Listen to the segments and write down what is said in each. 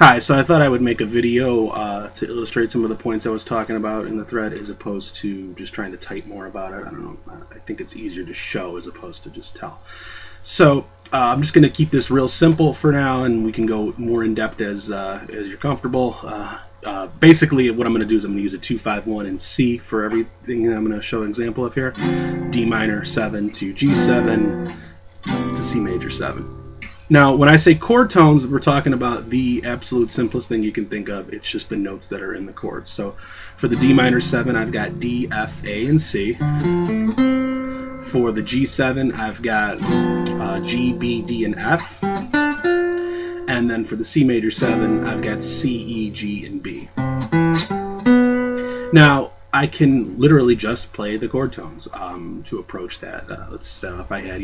Hi, so I thought I would make a video to illustrate some of the points I was talking about in the thread as opposed to just trying to type more about it. I don't know. I think it's easier to show as opposed to just tell. So I'm just going to keep this real simple for now, and we can go more in depth as you're comfortable. Basically, what I'm going to do is I'm going to use a 2-5-1 in C for everything I'm going to show an example of here. D minor 7 to G7 to C major 7. Now, when I say chord tones, we're talking about the absolute simplest thing you can think of. It's just the notes that are in the chords. So for the D minor 7, I've got D, F, A, and C. For the G7, I've got G, B, D, and F. And then for the C major 7, I've got C, E, G, and B. Now, I can literally just play the chord tones to approach that. Let's if I had,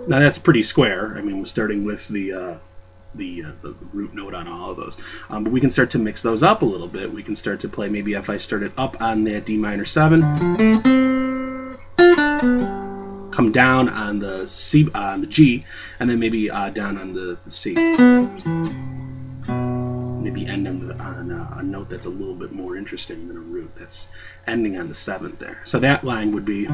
Now that's pretty square. I mean, we're starting with the root note on all of those. But we can start to mix those up a little bit. We can start to play, maybe if I started up on that D minor 7, come down on the C, on the G, and then maybe down on the C. Maybe end on a note that's a little bit more interesting than a root. That's ending on the 7th there. So that line would be.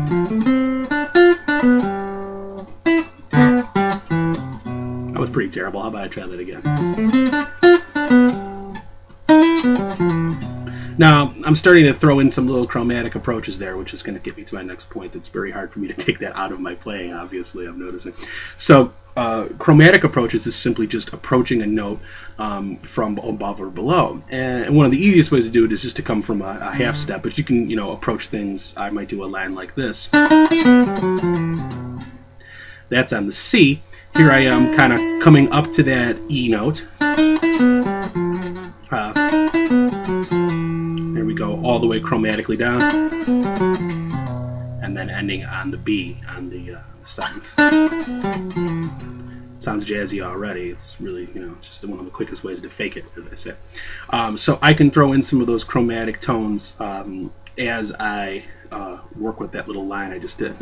That was pretty terrible. How about I try that again? Now, I'm starting to throw in some little chromatic approaches there, which is going to get me to my next point. It's very hard for me to take that out of my playing, obviously, I'm noticing. So, chromatic approaches is simply just approaching a note from above or below. And one of the easiest ways to do it is just to come from a half step, but you can, approach things. I might do a line like this. That's on the C. Here I am kind of coming up to that E note. There we go, all the way chromatically down. And then ending on the B on the 7th. Sounds jazzy already. It's really, just one of the quickest ways to fake it, as I say. So I can throw in some of those chromatic tones as I work with that little line I just did.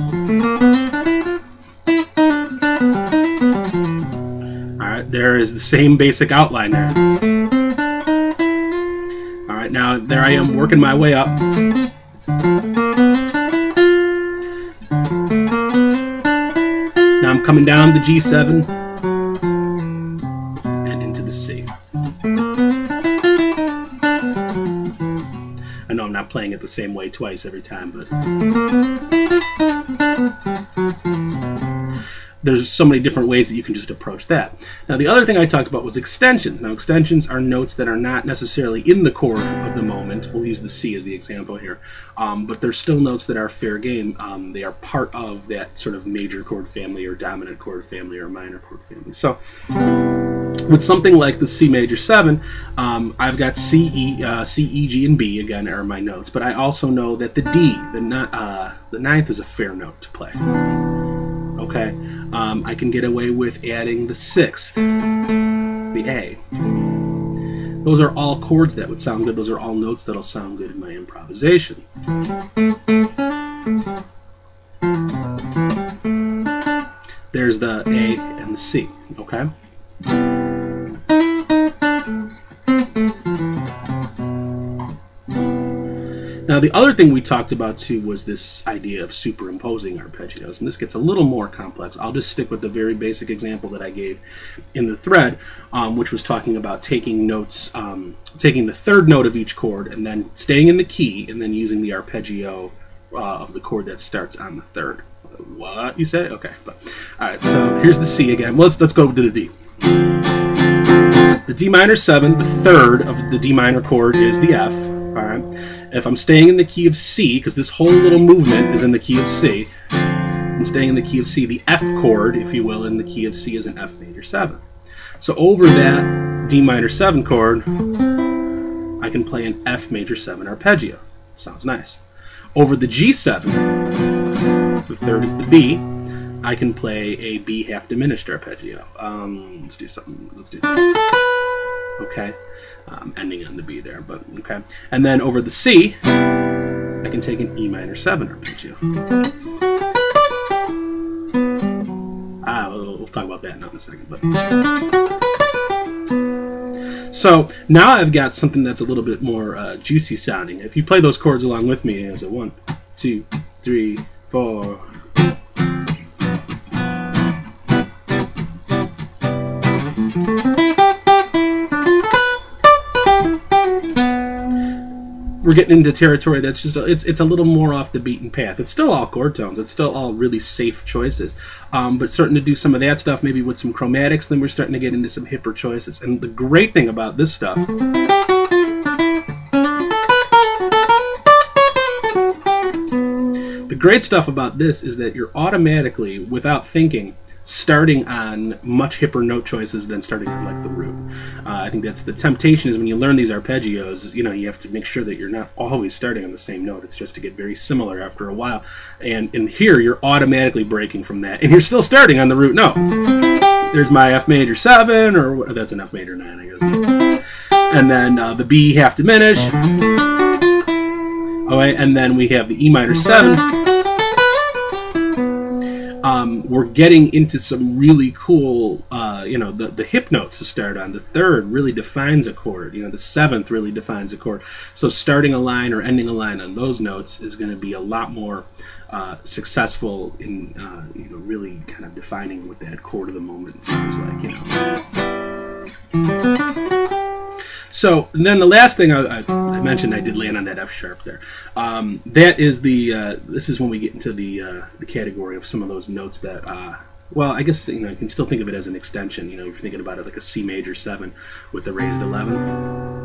Alright, there is the same basic outline there. Alright, now there I am working my way up. Now I'm coming down the G7 and into the C. I know I'm not playing it the same way twice every time, but there's so many different ways that you can just approach that. Now, the other thing I talked about was extensions. Now, extensions are notes that are not necessarily in the chord of the moment. We'll use the C as the example here. But they're still notes that are fair game. They are part of that sort of major chord family or dominant chord family or minor chord family. So, with something like the C major 7, I've got C, E, G, and B, again, are my notes. But I also know that the D, the 9th, is a fair note to play. Okay, I can get away with adding the 6th, the A. Those are all chords that would sound good. Those are all notes that'll sound good in my improvisation. There's the A and the C, okay? Now, the other thing we talked about, too, was this idea of superimposing arpeggios, and this gets a little more complex. I'll just stick with the very basic example that I gave in the thread, which was talking about taking notes, taking the 3rd note of each chord, and then staying in the key, and then using the arpeggio of the chord that starts on the 3rd. What, you say? Okay. All right, so here's the C again. Let's go to the D. The D minor 7, the 3rd of the D minor chord is the F. All right. If I'm staying in the key of C, because this whole little movement is in the key of C, I'm staying in the key of C. The F chord, if you will, in the key of C is an F major 7. So over that D minor 7 chord, I can play an F major 7 arpeggio. Sounds nice. Over the G7, the 3rd is the B, I can play a B half diminished arpeggio. Let's do something. Let's do okay. Ending on the B there, but okay. And then over the C, I can take an E minor 7 arpeggio. We'll talk about that not in a second. But so now I've got something that's a little bit more juicy sounding. If you play those chords along with me, as a 1, 2, 3, 4. We're getting into territory that's just it's a little more off the beaten path. It's still all chord tones. It's still all really safe choices, but starting to do some of that stuff maybe with some chromatics. Then we're starting to get into some hipper choices. And the great thing about this stuff, the great stuff about this is that you're automatically, without thinking, starting on much hipper note choices than starting on like the root. I think that's the temptation, is when you learn these arpeggios, you know, you have to make sure that you're not always starting on the same note. It's just to get very similar after a while. And in here, you're automatically breaking from that, and you're still starting on the root note. There's my F major 7, or that's an F major 9, I guess. And then the B half diminished. All right, and then we have the E minor 7. We're getting into some really cool, you know, the hip notes to start on. The 3rd really defines a chord. You know, the 7th really defines a chord. So starting a line or ending a line on those notes is going to be a lot more successful in, you know, really kind of defining what that chord of the moment sounds like, you know. So, and then the last thing I mentioned, I did land on that F sharp there. That is the, this is when we get into the category of some of those notes that, well, I guess, you know, you can still think of it as an extension. You know, if you're thinking about it like a C major 7 with the raised 11th.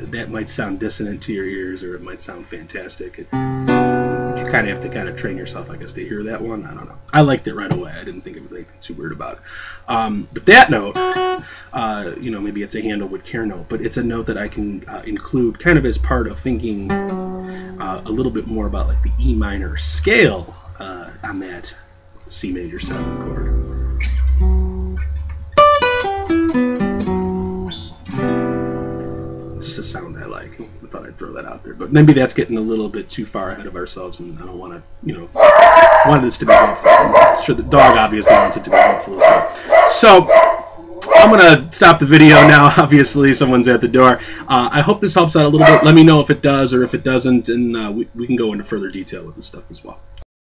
That might sound dissonant to your ears, or it might sound fantastic. You kind of have to kind of train yourself, I guess, to hear that one. I don't know. I liked it right away. I didn't think it was anything too weird about it. But that note, you know, maybe it's a Handlewood care note, but it's a note that I can include kind of as part of thinking a little bit more about like the E minor scale on that C major 7 chord. It's just a sound I like. I thought I'd throw that out there, but maybe that's getting a little bit too far ahead of ourselves, and I don't want to, you know, want this to be helpful. I'm sure the dog obviously wants it to be helpful as well. So I'm gonna stop the video now. Obviously, someone's at the door. I hope this helps out a little bit. Let me know if it does or if it doesn't, and we can go into further detail with this stuff as well.